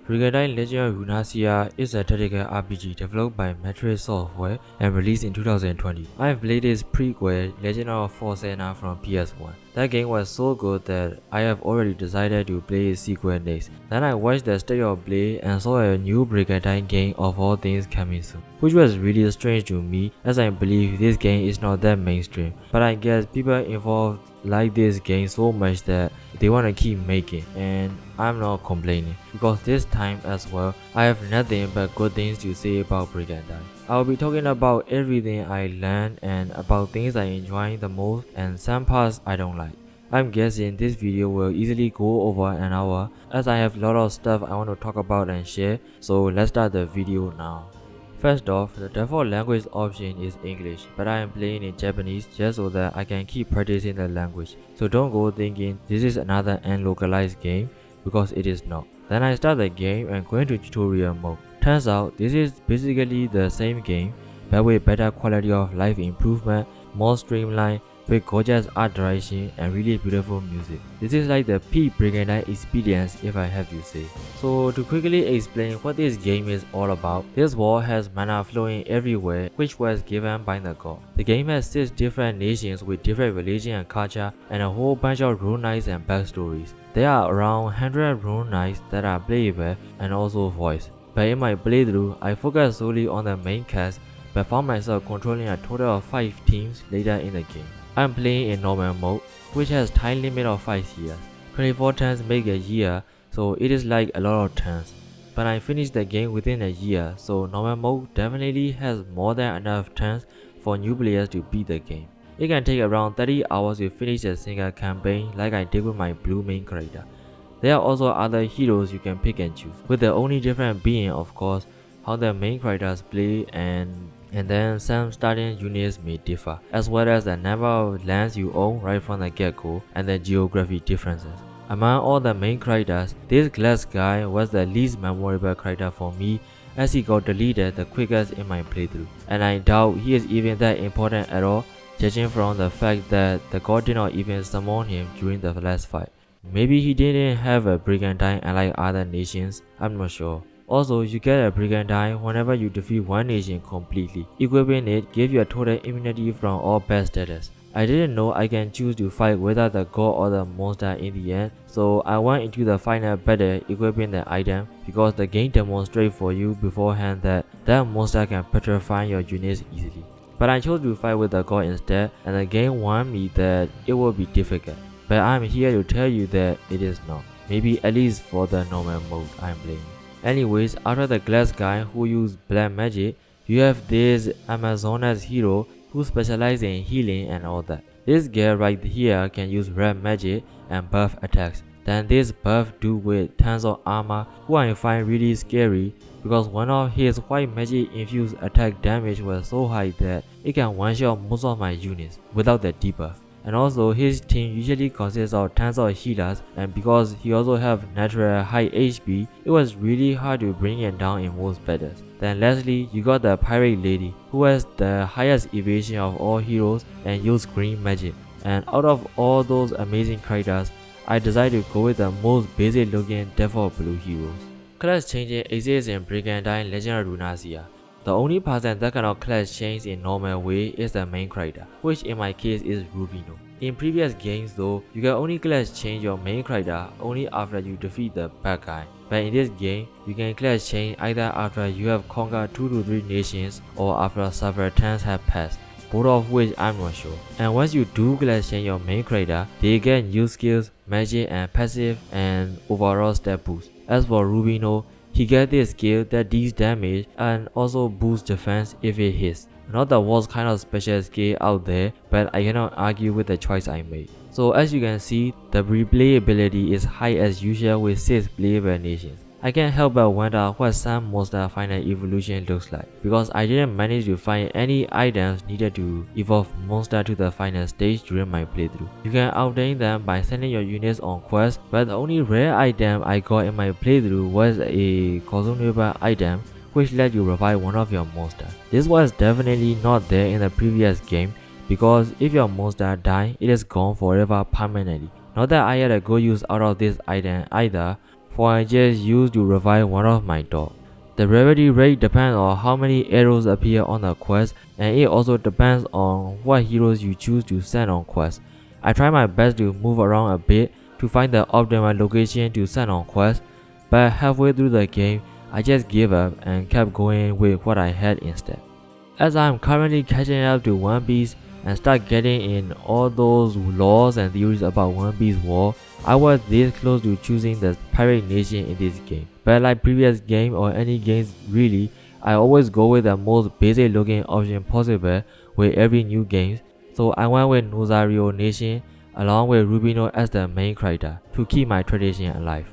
Brigandine Legend of Runasia is a tactical RPG developed by Matrix Software and released in 2020. I have played its prequel, Legend of Forcena from PS1. That game was so good that I have already decided to play its sequel next. Then I watched the state of play and saw a new Brigandine game of all things coming soon, which was really strange to me as I believe this game is not that mainstream. But I guess people involved like this game so much that they want to keep making, and I'm not complaining because this time as well I have nothing but good things to say about Brigandine. I'll be talking about everything I learned and about things I enjoy the most and some parts I don't like. I'm guessing this video will easily go over an hour as I have a lot of stuff I want to talk about and share, so let's start the video now. First off, the default language option is English, but I am playing in Japanese just so that I can keep practicing the language. So don't go thinking this is another unlocalized game, because it is not. Then I start the game and go into tutorial mode. Turns out this is basically the same game, but with better quality of life improvement, more streamlined, with gorgeous art direction and really beautiful music. This is like the peak Brigandine experience if I have to say. So to quickly explain what this game is all about, this world has mana flowing everywhere which was given by the god. The game has 6 different nations with different religion and culture and a whole bunch of rune knights and backstories. There are around 100 rune knights that are playable and also voiced. But in my playthrough, I focused solely on the main cast but found myself controlling a total of 5 teams later in the game. I'm playing in normal mode, which has time limit of 5 years. 24 turns make a year, so it is like a lot of turns. But I finished the game within a year, so normal mode definitely has more than enough turns for new players to beat the game. It can take around 30 hours to finish a single campaign like I did with my blue main character. There are also other heroes you can pick and choose, with the only difference being of course how the main characters play and then some starting units may differ, as well as the number of lands you own right from the get-go and the geography differences. Among all the main characters, this glass guy was the least memorable character for me as he got deleted the quickest in my playthrough, and I doubt he is even that important at all, judging from the fact that the god did not even summon him during the last fight. Maybe he didn't have a Brigandine unlike other nations, I'm not sure. Also, you get a Brigandine whenever you defeat one nation completely. Equipping it gives you a total immunity from all bad status. I didn't know I can choose to fight whether the god or the monster in the end, so I went into the final battle equipping the item because the game demonstrates for you beforehand that that monster can petrify your units easily. But I chose to fight with the god instead, and the game warned me that it will be difficult. But I'm here to tell you that it is not. Maybe at least for the normal mode I'm playing. Anyways, after the glass guy who used black magic, you have this Amazonas hero who specializes in healing and all that. This guy right here can use red magic and buff attacks. Then this buff dude with tons of armor who I find really scary because one of his white magic infused attack damage was so high that it can one-shot most of my units without the debuff. And also his team usually consists of tons of healers, and because he also have natural high HP, it was really hard to bring him down in most battles. Then lastly, you got the pirate lady who has the highest evasion of all heroes and use green magic. And out of all those amazing characters, I decided to go with the most basic looking default blue heroes. Class changing exists in Brigandine Legend of Runasia. The only person that cannot class change in normal way is the main character, which in my case is Rubino. In previous games though, you can only class change your main character only after you defeat the bad guy. But in this game, you can class change either after you have conquered 2 to 3 nations or after several turns have passed, both of which I'm not sure. And once you do class change your main character, they get new skills, magic and passive and overall stat boost. As for Rubino, he gets this skill that deals damage and also boosts defense if it hits. Not the worst kind of special skill out there, but I cannot argue with the choice I made. So as you can see, the replayability is high as usual with 6 playable nations. I can't help but wonder what some monster final evolution looks like, because I didn't manage to find any items needed to evolve monster to the final stage during my playthrough. You can obtain them by sending your units on quests, but the only rare item I got in my playthrough was a consumable item which let you revive one of your monsters. This was definitely not there in the previous game, because if your monster dies, it is gone forever permanently. Not that I had a good use out of this item either, for I just used to revive one of my dogs. The rarity rate depends on how many arrows appear on the quest, and it also depends on what heroes you choose to send on quest. I try my best to move around a bit to find the optimal location to send on quest, but halfway through the game, I just gave up and kept going with what I had instead. As I am currently catching up to One Piece and start getting in all those laws and theories about One Piece war, I was this close to choosing the pirate nation in this game. But like previous game or any games really, I always go with the most basic looking option possible with every new game, so I went with Nozario Nation along with Rubino as the main character to keep my tradition alive.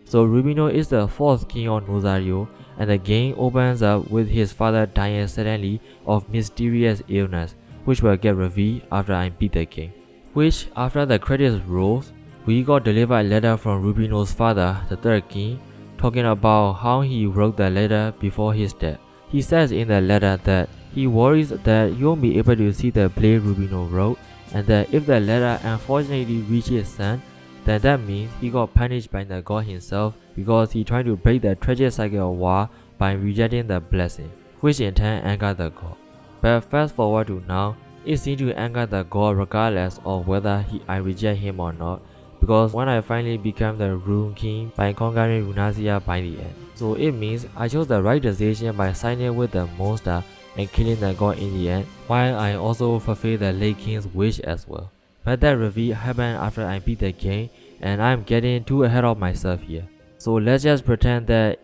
So Rubino is the 4th king of Nozario, and the game opens up with his father dying suddenly of mysterious illness, which will get revealed after I beat the game. Which, after the credits rolls, we got delivered a letter from Rubino's father, the 3rd king, talking about how he wrote the letter before his death. He says in the letter that he worries that he won't be able to see the blade Rubino wrote, and that if the letter unfortunately reaches his son, then that means he got punished by the god himself because he tried to break the tragic cycle of war by rejecting the blessing, which in turn angered the god. But fast forward to now, it seems to anger the god regardless of whether I reject him or not, because when I finally become the Rune King by conquering Runasia by the end. So it means I chose the right decision by signing with the monster and killing the god in the end, while I also fulfilled the late king's wish as well. But that reveal happened after I beat the game, and I'm getting too ahead of myself here. So let's just pretend that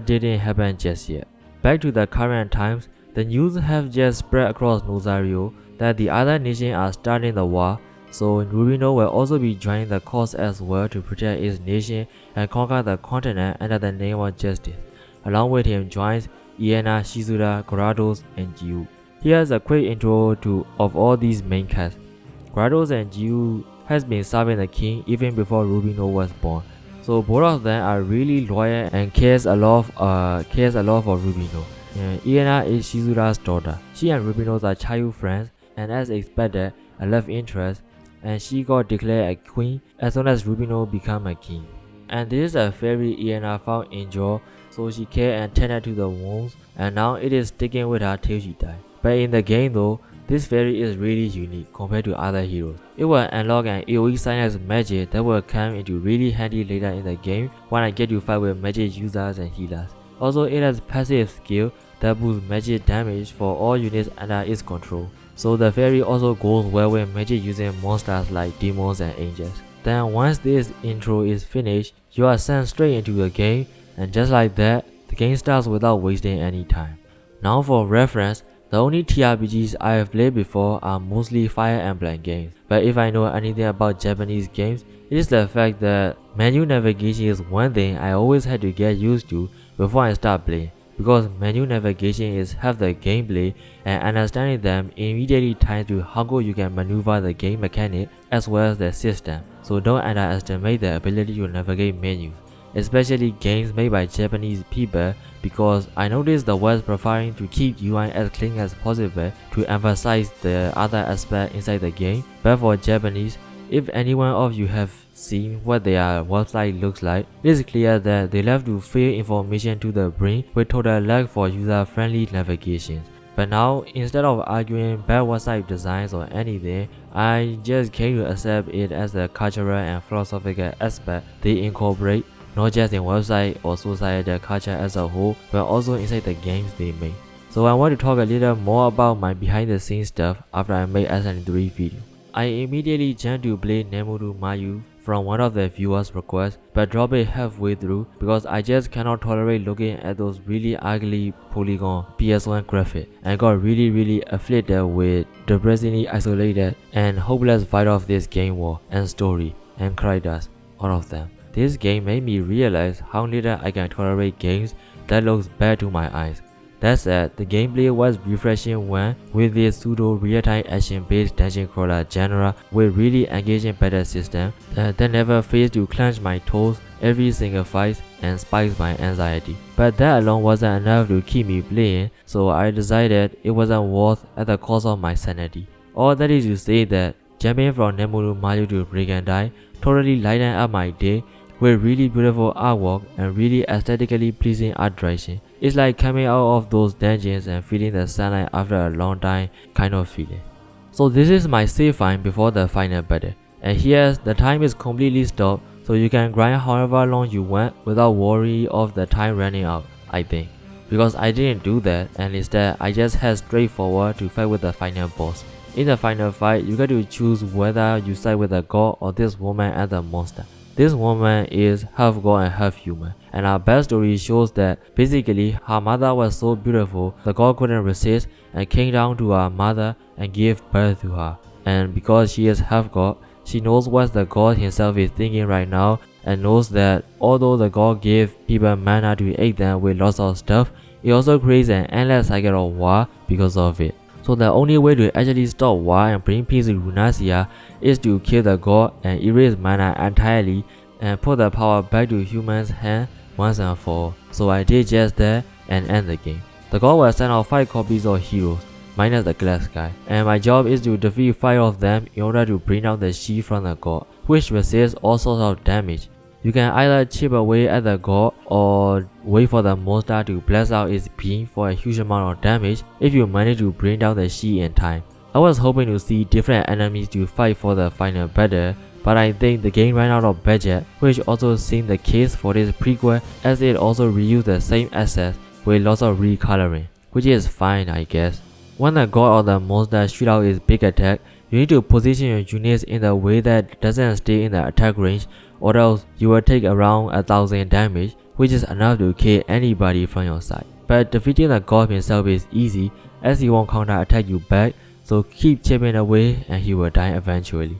didn't happen just yet. Back to the current times, the news have just spread across Nozario that the other nations are starting the war, so Rubino will also be joining the cause as well to protect his nation and conquer the continent under the name of justice. Along with him joins Iena, Shizura, Grados, and Jiu. Here's a quick intro of all these main casts. Grados and Jiu has been serving the king even before Rubino was born, so both of them are really loyal and cares a lot for Rubino. Iena is Shizura's daughter. She and Rubino are childhood friends, and as expected, a love interest, and she got declared a queen as soon as Rubino became a king. And this is a fairy Iena found in jail, so she cared and tended to the wounds, and now it is sticking with her till she died. But in the game though, this fairy is really unique compared to other heroes. It will unlock an AoE silence magic that will come into really handy later in the game when I get to fight with magic users and healers. Also, it has passive skill that boosts magic damage for all units under its control. So the fairy also goes well with magic using monsters like demons and angels. Then once this intro is finished, you are sent straight into the game, and just like that, the game starts without wasting any time. Now for reference, the only TRPGs I have played before are mostly Fire Emblem games, but if I know anything about Japanese games, it is the fact that menu navigation is one thing I always had to get used to before I start playing, because menu navigation is half the gameplay, and understanding them immediately ties to how good you can maneuver the game mechanic as well as the system, so don't underestimate the ability to navigate menus, especially games made by Japanese people, because I noticed the West preferring to keep UI as clean as possible to emphasize the other aspect inside the game, but for Japanese, if anyone of you have seen what their website looks like, it is clear that they love to fill information to the brain with total lack for user-friendly navigation. But now, instead of arguing bad website designs or anything, I just came to accept it as the cultural and philosophical aspect they incorporate, not just in website or societal culture as a whole, but also inside the games they make. So I want to talk a little more about my behind the scenes stuff after I made SN3 video. I immediately jumped to play Nemuru Mayu from one of the viewers' requests, but dropped it halfway through because I just cannot tolerate looking at those really ugly polygon PS1 graphics, and got really afflicted with depressingly isolated and hopeless fight of this game war and story and characters, all of them. This game made me realize how little I can tolerate games that looks bad to my eyes. That said, the gameplay was refreshing when, with this pseudo real-time action-based dungeon crawler genre with really engaging battle system that never fails to clench my toes every single fight and spikes my anxiety. But that alone wasn't enough to keep me playing, so I decided it wasn't worth at the cost of my sanity. All that is to say that jumping from Nemuru Mayu to Brigandine totally lightened up my day with really beautiful artwork and really aesthetically pleasing art direction. It's like coming out of those dungeons and feeling the sunlight after a long time kind of feeling. So this is my save file before the final battle, and here the time is completely stopped, so you can grind however long you want without worry of the time running out, I think. Because I didn't do that, and instead I just head straight forward to fight with the final boss. In the final fight, you get to choose whether you side with the god or this woman and the monster. This woman is half god and half human, and our backstory shows that basically her mother was so beautiful the god couldn't resist and came down to her mother and gave birth to her. And because she is half god, she knows what the god himself is thinking right now, and knows that although the god gave people mana to aid them with lots of stuff, it also creates an endless cycle of war because of it. So the only way to actually stop war and bring peace to Runasia is to kill the god and erase mana entirely and put the power back to humans' hands once and for all. So I did just that and end the game. The god will send out 5 copies of heroes, minus the glass guy, and my job is to defeat 5 of them in order to bring down the shield from the god, which resists all sorts of damage. You can either chip away at the god or wait for the monster to blast out its beam for a huge amount of damage if you manage to bring down the shield in time. I was hoping to see different enemies to fight for the final battle, but I think the game ran out of budget, which also seemed the case for this prequel, as it also reused the same assets with lots of recoloring, which is fine I guess. When the god or the monster shoot out its big attack, you need to position your units in a way that doesn't stay in the attack range, or else you will take around 1000 damage, which is enough to kill anybody from your side. But defeating the god himself is easy, as he won't counter attack you back, so keep chipping away and he will die eventually.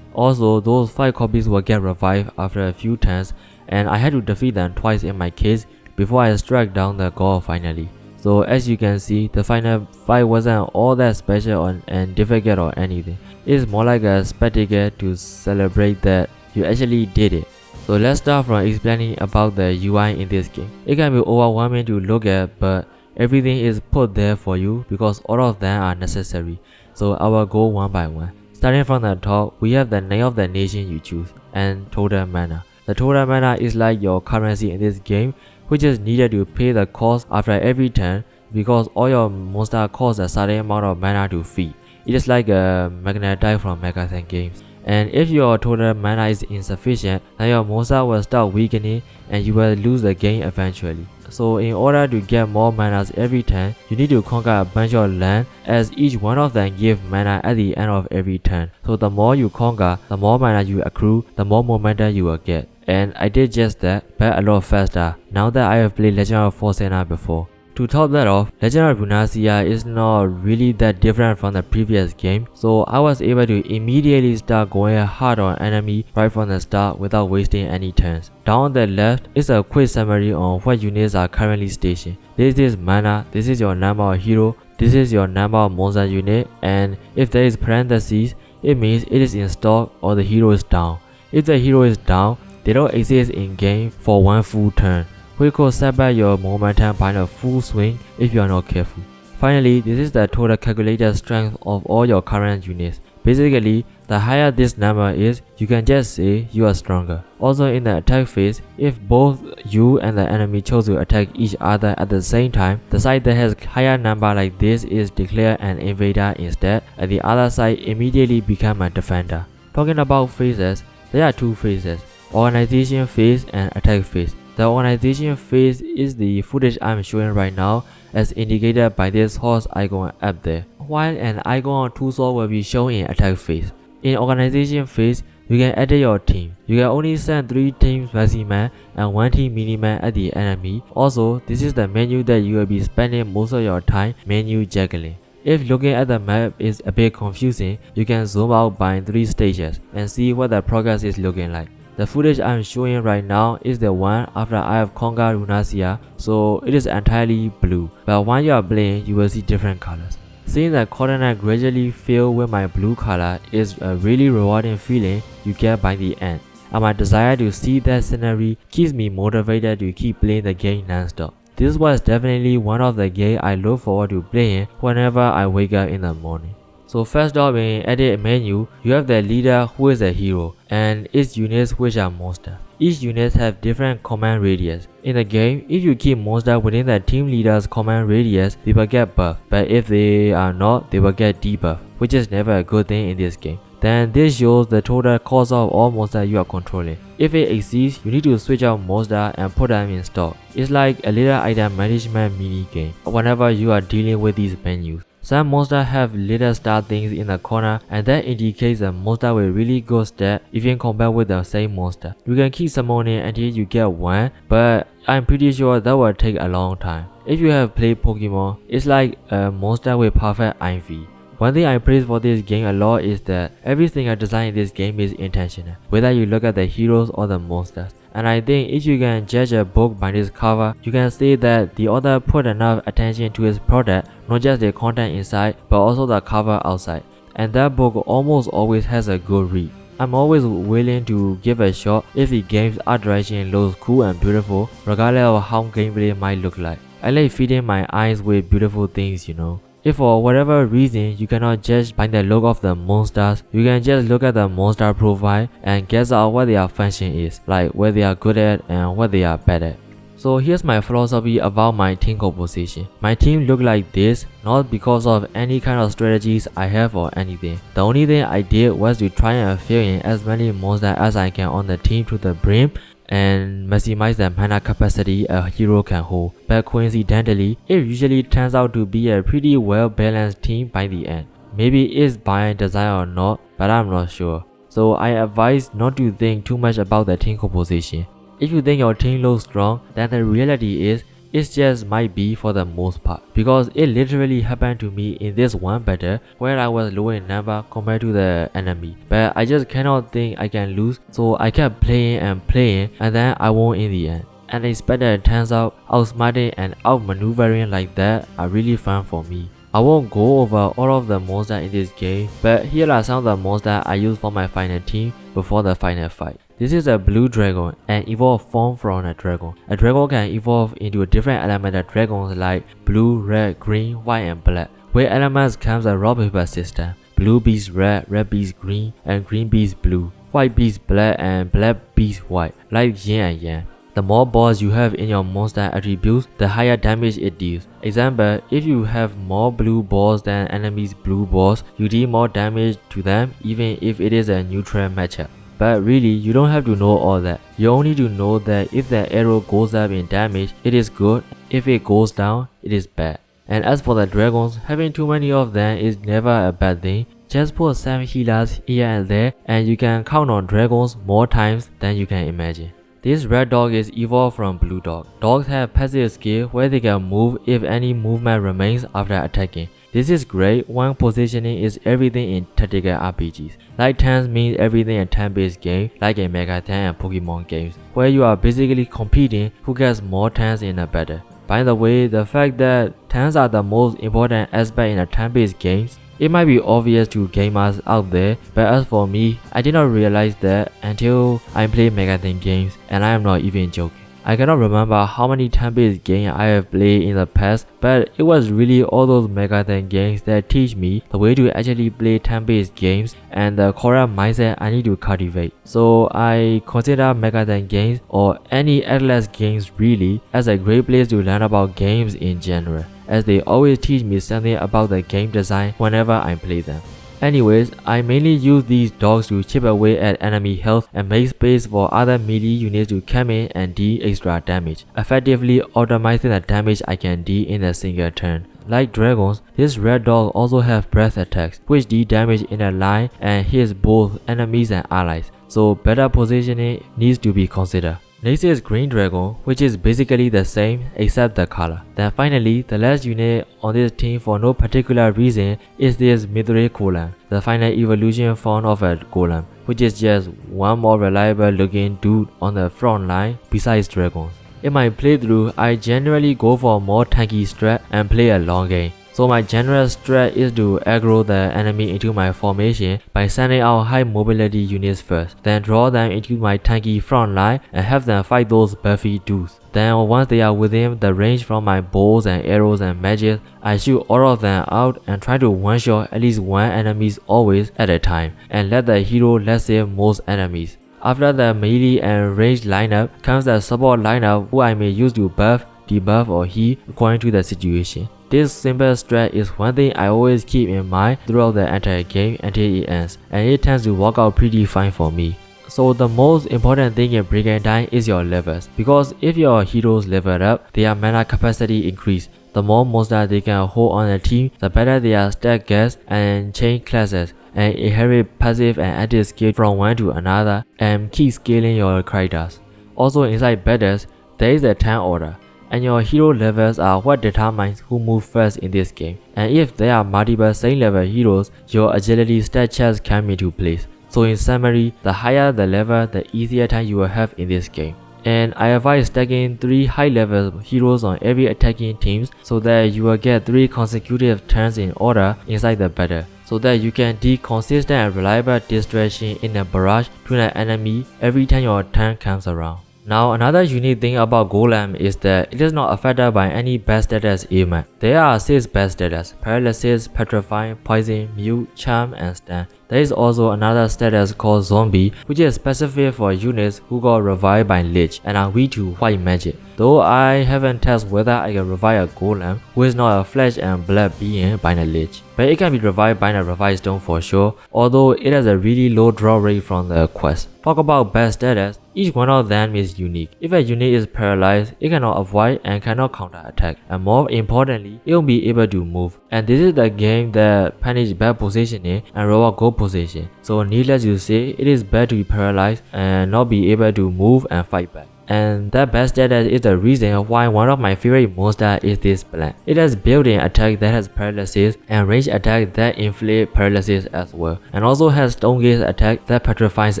Also, those 5 copies will get revived after a few turns, and I had to defeat them twice in my case before I struck down the god finally. So as you can see, the final fight wasn't all that special and difficult or anything. It's more like a spectacle to celebrate that you actually did it. So let's start from explaining about the UI in this game. It can be overwhelming to look at, but everything is put there for you because all of them are necessary. So I will go one by one. Starting from the top, we have the name of the nation you choose and total mana. The total mana is like your currency in this game, which is needed to pay the cost after every turn because all your monster cost a certain amount of mana to feed. It is like a magnetite from Megathon games. And if your total mana is insufficient, then your monster will start weakening and you will lose the game eventually. So in order to get more manas every turn, you need to conquer a bunch of land, as each one of them give mana at the end of every turn. So the more you conquer, the more mana you accrue, the more momentum you will get. And I did just that, but a lot faster, now that I have played Legend of Forcena before. To top that off, Legend of Runasia is not really that different from the previous game, so I was able to immediately start going hard on enemy right from the start without wasting any turns. Down the left is a quick summary on what units are currently stationed. This is mana, this is your number of hero, this is your number of monster unit, and if there is parentheses, it means it is in stock or the hero is down. If the hero is down, they don't exist in game for one full turn, which could set back your momentum by a full swing if you are not careful. Finally, this is the total calculated strength of all your current units. Basically, the higher this number is, you can just say you are stronger. Also in the attack phase, if both you and the enemy chose to attack each other at the same time, the side that has higher number like this is declared an invader instead, and the other side immediately become a defender. Talking about phases, there are 2 phases, organization phase and attack phase. The organization phase is the footage I'm showing right now, as indicated by this horse icon up there, while an icon on toolsword will be shown in attack phase. In organization phase, you can edit your team. You can only send 3 teams maximum and 1 team minimum at the enemy. Also, this is the menu that you will be spending most of your time menu juggling. If looking at the map is a bit confusing, you can zoom out by 3 stages and see what the progress is looking like. The footage I'm showing right now is the one after I have conquered Runasia, so it is entirely blue, but when you are playing, you will see different colors. Seeing the coordinate gradually fill with my blue color is a really rewarding feeling you get by the end, and my desire to see that scenery keeps me motivated to keep playing the game non-stop. This was definitely one of the games I look forward to playing whenever I wake up in the morning. So first off, in edit menu, you have the leader who is a hero and its units which are monsters. Each unit have different command radius. In the game, if you keep monsters within the team leader's command radius, they will get buffed, but if they are not, they will get debuffed, which is never a good thing in this game. Then this shows the total cost of all monsters you are controlling. If it exceeds, you need to switch out monsters and put them in stock. It's like a little item management mini game whenever you are dealing with these menus. Some monsters have little star things in the corner, and that indicates a monster with really good stat even compared with the same monster. You can keep summoning until you get one, but I'm pretty sure that will take a long time. If you have played Pokemon, it's like a monster with perfect IV. One thing I praise for this game a lot is that every single design in this game is intentional, whether you look at the heroes or the monsters. And I think if you can judge a book by this cover, you can say that the author put enough attention to his product, not just the content inside, but also the cover outside. And that book almost always has a good read. I'm always willing to give a shot if the game's art direction looks cool and beautiful, regardless of how gameplay might look like. I like feeding my eyes with beautiful things, you know. If for whatever reason you cannot judge by the look of the monsters, you can just look at the monster profile and guess out what their function is, like what they are good at and what they are bad at. So here's my philosophy about my team composition. My team look like this, not because of any kind of strategies I have or anything. The only thing I did was to try and fill in as many monsters as I can on the team to the brim and maximize the mana capacity a hero can hold. But coincidentally, it usually turns out to be a pretty well balanced team by the end. Maybe it's by design or not, but I'm not sure. So I advise not to think too much about the team composition. If you think your team looks strong, then the reality is it just might be for the most part, because it literally happened to me in this one battle where I was low in number compared to the enemy, but I just cannot think I can lose, so I kept playing and playing, and then I won in the end. And it's better it turns out outsmarting and outmaneuvering like that are really fun for me. I won't go over all of the monsters in this game, but here are some of the monsters I used for my final team before the final fight. This is a blue dragon, an evolved form from a dragon. A dragon can evolve into different elemental dragons like blue, red, green, white, and black. With elements comes a rock paper system. Blue beats red beats green, and green beats blue. White beats black, and black beats white, like yin and yang. The more balls you have in your monster attributes, the higher damage it deals. Example, if you have more blue balls than enemies' blue balls, you deal more damage to them even if it is a neutral matchup. But really, you don't have to know all that. You only need to know that if the arrow goes up in damage, it is good. If it goes down, it is bad. And as for the dragons, having too many of them is never a bad thing. Just put some healers here and there, and you can count on dragons more times than you can imagine. This red dog is evolved from blue dog. Dogs have passive skill where they can move if any movement remains after attacking. This is great when positioning is everything in tactical RPGs. Like turns means everything in turn-based games like in Megaton and Pokemon games, where you are basically competing who gets more turns in a battle. By the way, the fact that turns are the most important aspect in a turn-based games, it might be obvious to gamers out there, but as for me, I did not realize that until I played Megaton games, and I am not even joking. I cannot remember how many turn-based games I have played in the past, but it was really all those Megaton games that teach me the way to actually play turn-based games and the correct mindset I need to cultivate. So I consider Megaton games or any Atlas games really as a great place to learn about games in general, as they always teach me something about the game design whenever I play them. Anyways, I mainly use these dogs to chip away at enemy health and make space for other melee units to come in and deal extra damage, effectively optimizing the damage I can deal in a single turn. Like dragons, this red dog also have breath attacks, which deal damage in a line and hits both enemies and allies, so better positioning needs to be considered. Next is Green Dragon, which is basically the same except the color. Then finally, the last unit on this team for no particular reason is this Midori Golem, the final evolution form of a golem, which is just one more reliable looking dude on the front line besides dragons. In my playthrough, I generally go for more tanky strat and play a long game. So my general strat is to aggro the enemy into my formation by sending out high mobility units first, then draw them into my tanky front line and have them fight those buffy dudes. Then once they are within the range from my bows and arrows and magic, I shoot all of them out and try to one-shot at least one enemies always at a time and let the hero let's save most enemies. After the melee and ranged lineup comes the support lineup who I may use to buff, debuff or heal according to the situation. This simple strat is one thing I always keep in mind throughout the entire game until it ends, and it tends to work out pretty fine for me. So the most important thing in Brigandine is your levels, because if your heroes level up, their mana capacity increase. The more monsters they can hold on a team, the better their stat gets and change classes and inherit passive and active skill from one to another and keep scaling your characters. Also inside battles, there is a turn order, and your hero levels are what determines who moves first in this game. And if there are multiple same level heroes, your agility stat checks come into place. So in summary, the higher the level, the easier time you will have in this game. And I advise stacking 3 high level heroes on every attacking teams so that you will get 3 consecutive turns in order inside the battle, so that you can do consistent and reliable distraction in a barrage to an enemy every time your turn comes around. Now another unique thing about Golem is that it is not affected by any bad status ailment. There are 6 bad status: paralysis, petrifying, poison, mute, charm, and stun. There is also another status called zombie, which is specific for units who got revived by Lich and are weak to white magic. Though I haven't tested whether I can revive a Golem who is not a flesh and blood being by the Lich, but it can be revived by the Revive Stone for sure, although it has a really low draw rate from the quest. Talk about bad status, each one of them is unique. If a unit is paralyzed, it cannot avoid and cannot counter attack, and more importantly, it won't be able to move. And this is the game that punishes bad positioning and reward good position. So needless to say, it is bad to be paralyzed and not be able to move and fight back. And that bad status is the reason why one of my favorite monsters is this plant. It has built-in attack that has paralysis and range attack that inflict paralysis as well, and also has stone gaze attack that petrifies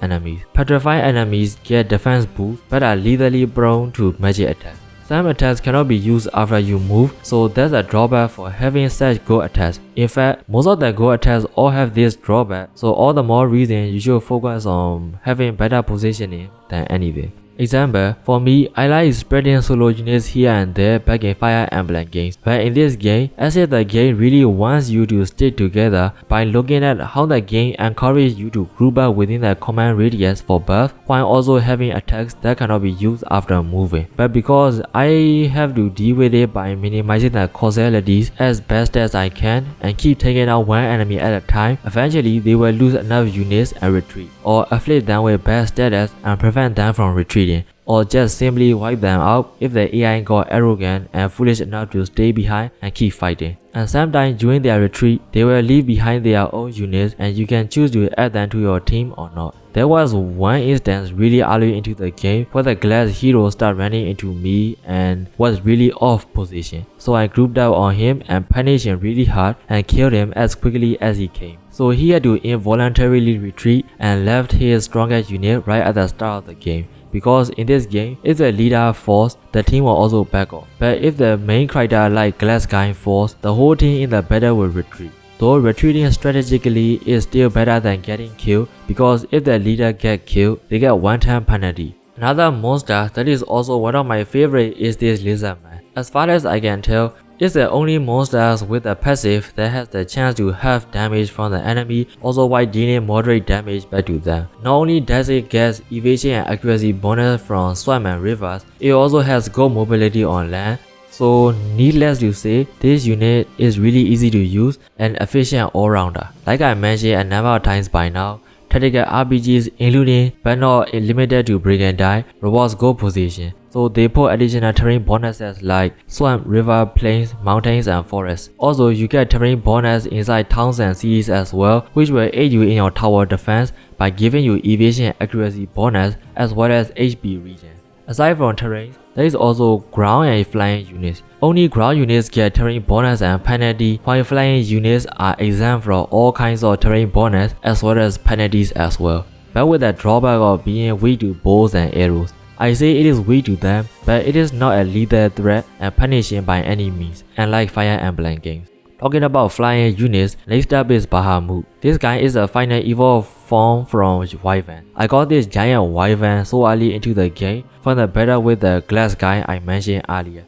enemies. Petrified enemies get defense boost but are lethally prone to magic attack. Some attacks cannot be used after you move, so that's a drawback for having such good attacks. In fact, most of the good attacks all have this drawback, so all the more reason you should focus on having better positioning than anything. Example, for me, I like spreading solo units here and there back in Fire Emblem games, but in this game, as if the game really wants you to stick together by looking at how the game encourages you to group up within the command radius for buff, while also having attacks that cannot be used after moving. But because I have to deal with it by minimizing the causalities as best as I can and keep taking out one enemy at a time, eventually they will lose enough units and retreat, or afflict them with bad status and prevent them from retreating, or just simply wipe them out if the AI got arrogant and foolish enough to stay behind and keep fighting. And sometimes during their retreat, they will leave behind their own units and you can choose to add them to your team or not. There was one instance really early into the game where the glass hero started running into me and was really off position. So I grouped up on him and punished him really hard and killed him as quickly as he came. So he had to involuntarily retreat and left his strongest unit right at the start of the game. Because in this game, if the leader falls, the team will also back off. But if the main character like Glass Guy falls, the whole team in the battle will retreat. Though retreating strategically is still better than getting killed, because if the leader gets killed, they get one-time penalty. Another monster that is also one of my favorite is this Lizardman. As far as I can tell, it's the only monsters with a passive that has the chance to half damage from the enemy, also while dealing moderate damage back to them. Not only does it get evasion and accuracy bonus from swamp and rivers, it also has good mobility on land. So needless to say, this unit is really easy to use and efficient all-rounder. Like I mentioned a number of times by now, tactical RPGs including but not limited to Brigandine rewards good position. So they put additional terrain bonuses like swamp, river, plains, mountains, and forests. Also, you get terrain bonus inside towns and cities as well, which will aid you in your tower defense by giving you evasion and accuracy bonus as well as HP regen. Aside from terrain, there is also ground and flying units. Only ground units get terrain bonus and penalty, while flying units are exempt from all kinds of terrain bonus as well as penalties as well, but with the drawback of being weak to bows and arrows. I say it is weak to them, but it is not a lethal threat and punishing by any means, unlike Fire Emblem games. Talking about flying units, next up is Bahamut. This guy is a final evolved form from Wyvern. I got this giant Wyvern so early into the game from the battle with the glass guy I mentioned earlier.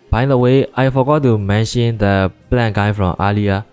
By the way, I forgot to mention the plant guy from earlier.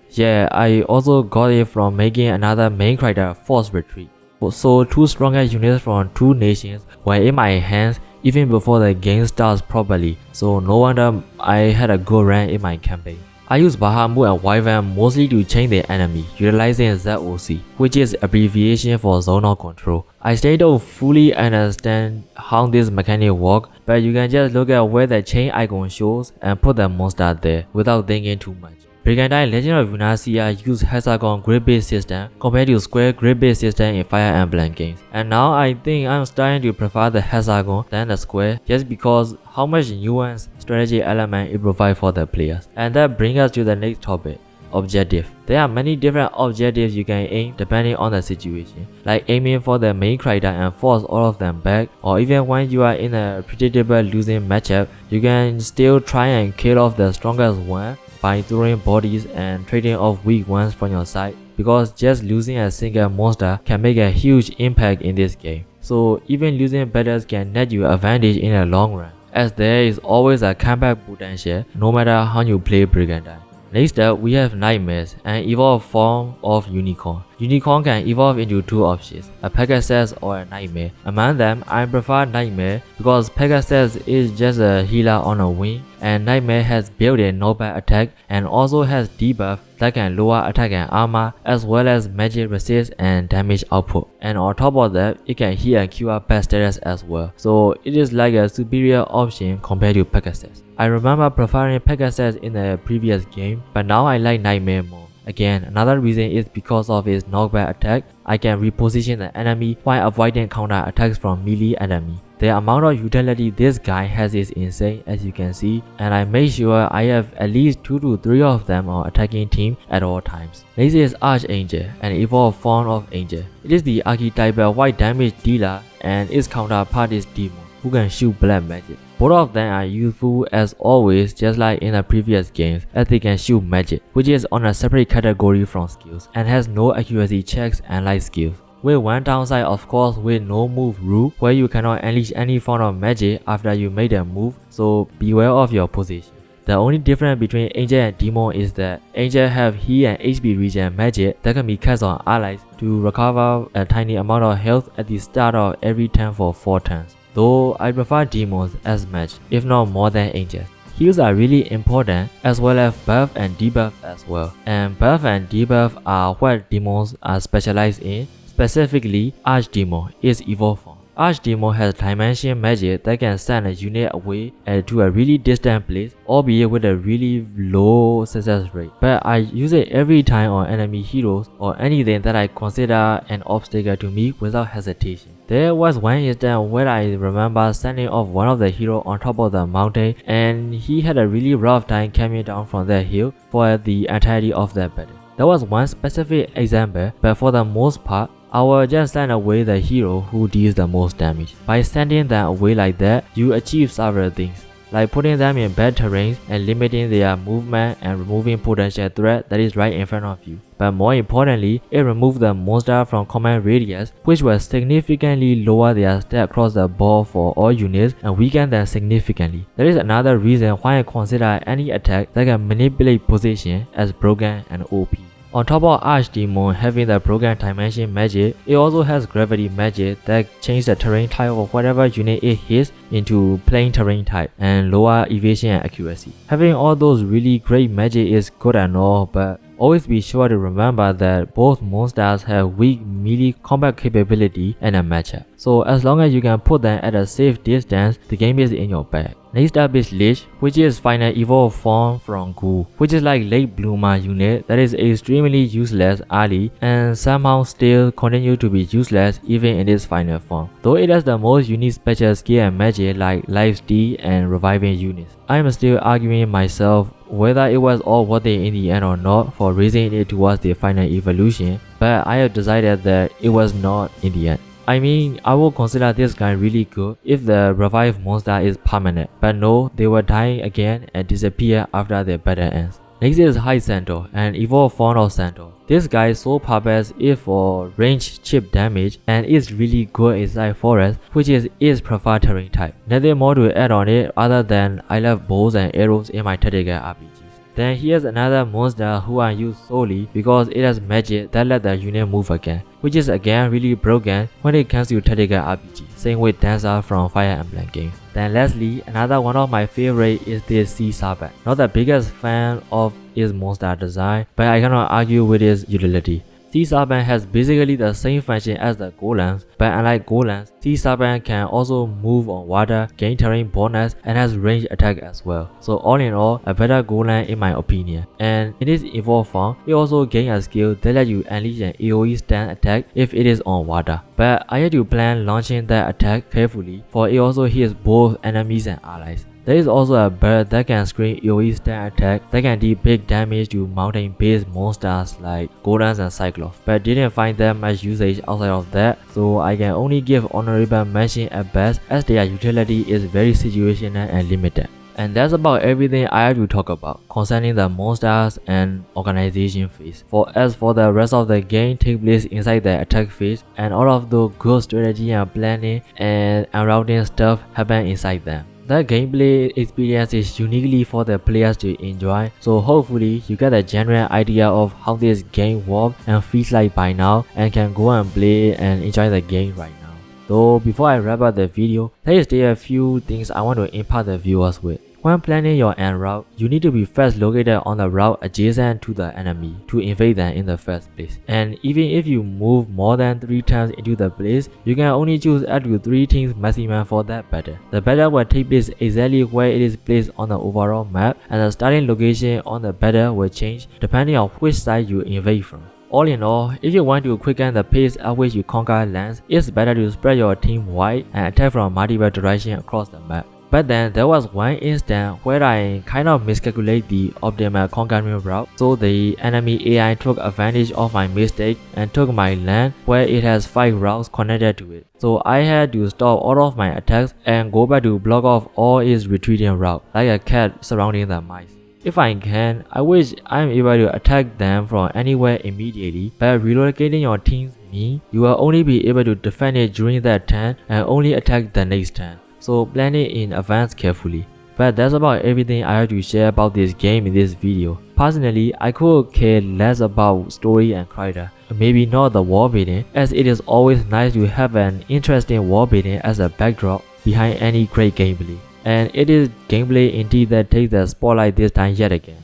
Yeah, I also got it from making another main character force retreat. So 2 stronger units from 2 nations were in my hands even before the game starts properly, so no wonder I had a good run in my campaign. I use Bahamut and Wyvern mostly to chain the enemy, utilizing ZOC, which is abbreviation for Zonal Control. I still don't fully understand how this mechanic works, but you can just look at where the chain icon shows and put the monster there without thinking too much. Brigandine Legend of Runacia use hexagon grid-based system compared to square grid-based system in Fire Emblem games. And now I think I'm starting to prefer the hexagon than the square just because how much nuanced strategy element it provides for the players. And that brings us to the next topic. Objective. There are many different objectives you can aim depending on the situation, like aiming for the main character and force all of them back, or even when you are in a predictable losing matchup, you can still try and kill off the strongest one by throwing bodies and trading off weak ones from your side, because just losing a single monster can make a huge impact in this game. So even losing battles can net you advantage in the long run, as there is always a comeback potential no matter how you play Brigandine. Next up, we have Nightmares, an evolved form of Unicorn. Unicorn can evolve into 2 options, a Pegasus or a Nightmare. Among them, I prefer Nightmare because Pegasus is just a healer on a wing, and Nightmare has built-in knockback attack and also has debuff that can lower attack and armor as well as magic resist and damage output. And on top of that, it can heal and cure bad status as well, so it is like a superior option compared to Pegasus. I remember preferring Pegasus in the previous game, but now I like Nightmare more. Again, another reason is because of its knockback attack. I can reposition the enemy while avoiding counter attacks from melee enemy. The amount of utility this guy has is insane, as you can see, and I make sure I have at least 2 to 3 of them on attacking team at all times. Next is Archangel, an evolved form of Angel. It is the archetypal white damage dealer and its counterpart is Demon, who can shoot black magic. Both of them are useful as always, just like in the previous games, as they can shoot magic, which is on a separate category from skills and has no accuracy checks and light skills. With one downside, of course, with no move rule, where you cannot unleash any form of magic after you make a move, so beware of your position. The only difference between Angel and Demon is that Angel have heal and HP regen magic that can be cast on allies to recover a tiny amount of health at the start of every turn for 4 turns. Though I prefer Demons as much, if not more than Angels. Heals are really important, as well as buff and debuff as well. And buff and debuff are what demons are specialized in. Specifically, Archdemon is evolved form. Archdemon has dimension magic that can send a unit away to a really distant place, albeit with a really low success rate. But I use it every time on enemy heroes or anything that I consider an obstacle to me without hesitation. There was one instance where I remember sending off one of the heroes on top of the mountain, and he had a really rough time coming down from that hill for the entirety of that battle. That was one specific example, but for the most part, I will just send away the hero who deals the most damage. By sending them away like that, you achieve several things, like putting them in bad terrains and limiting their movement and removing potential threat that is right in front of you. But more importantly, it removed the monster from command radius, which will significantly lower their stat across the board for all units and weaken them significantly. That is another reason why I consider any attack that can manipulate position as broken and OP. On top of Archdemon having the broken dimension magic, it also has gravity magic that changes the terrain type of whatever unit it hits into plain terrain type and lower evasion and accuracy. Having all those really great magic is good and all, but always be sure to remember that both monsters have weak melee combat capability and a matchup. So as long as you can put them at a safe distance, the game is in your bag. Next up is Lich, which is final evolved form from Ghoul, which is like late bloomer unit that is extremely useless early and somehow still continue to be useless even in its final form, though it has the most unique special skill and magic like lifesteal and reviving units. I am still arguing myself whether it was all worth it in the end or not for raising it towards the final evolution, but I have decided that it was not in the end. I mean, I will consider this guy really good if the revive monster is permanent, but no, they will die again and disappear after the battle ends. Next is High Centaur, an evolved form of Centaur. This guy's sole purpose is for range chip damage and is really good inside forest, which is its preferred terrain type. Nothing more to add on it other than I love bows and arrows in my tactical RPGs. Then here's another monster who I use solely because it has magic that let the unit move again, which is again really broken when it comes to tactical RPG, same with Dancer from Fire Emblem games. Then lastly, another one of my favorite is this Sea Serpent. Not the biggest fan of its monster design, but I cannot argue with its utility. Sea Serpent has basically the same function as the golems, but unlike golems, Sea Serpent can also move on water, gain terrain bonus, and has range attack as well. So all in all, a better golem in my opinion. And in its evolved form, it also gains a skill that lets you unleash an AoE stun attack if it is on water. But I had to plan launching that attack carefully, for it also hits both enemies and allies. There is also a bird that can screen AoE stun attack that can deal big damage to mountain-based monsters like golems and cyclops, but didn't find that much usage outside of that, so I can only give honorable mention at best as their utility is very situational and limited. And that's about everything I have to talk about concerning the monsters and organization phase. As for the rest of the game take place inside the attack phase, and all of the good strategy and planning and unrouting stuff happen inside them. The gameplay experience is uniquely for the players to enjoy, so hopefully you get a general idea of how this game works and feels like by now, and can go and play and enjoy the game right now. Though before I wrap up the video, there is still a few things I want to impart the viewers with. When planning your end route, you need to be first located on the route adjacent to the enemy to invade them in the first place. And even if you move more than 3 times into the place, you can only choose up to 3 things maximum for that battle. The battle will take place exactly where it is placed on the overall map, and the starting location on the battle will change depending on which side you invade from. All in all, if you want to quicken the pace at which you conquer lands, it's better to spread your team wide and attack from multiple directions across the map. But then there was one instance where I kind of miscalculated the optimal conquering route, so the enemy AI took advantage of my mistake and took my land where it has 5 routes connected to it. So I had to stop all of my attacks and go back to block off all its retreating route, like a cat surrounding the mice. If I can, I wish I'm able to attack them from anywhere immediately, but relocating your teams means you will only be able to defend it during that turn and only attack the next turn. So plan it in advance carefully. But that's about everything I have to share about this game in this video. Personally, I could care less about story and character, maybe not the world building, as it is always nice to have an interesting world building as a backdrop behind any great gameplay. And it is gameplay indeed that takes the spotlight this time yet again.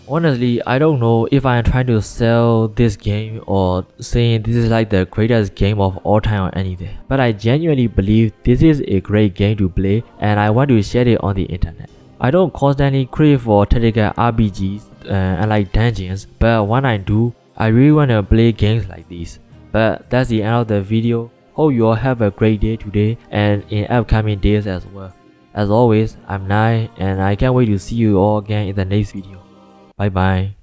Honestly, I don't know if I am trying to sell this game or saying this is like the greatest game of all time or anything, but I genuinely believe this is a great game to play and I want to share it on the internet. I don't constantly crave for tactical RPGs and like dungeons, but when I do, I really want to play games like these. But that's the end of the video. Hope you all have a great day today and in upcoming days as well. As always, I'm Nai and I can't wait to see you all again in the next video. Bye bye.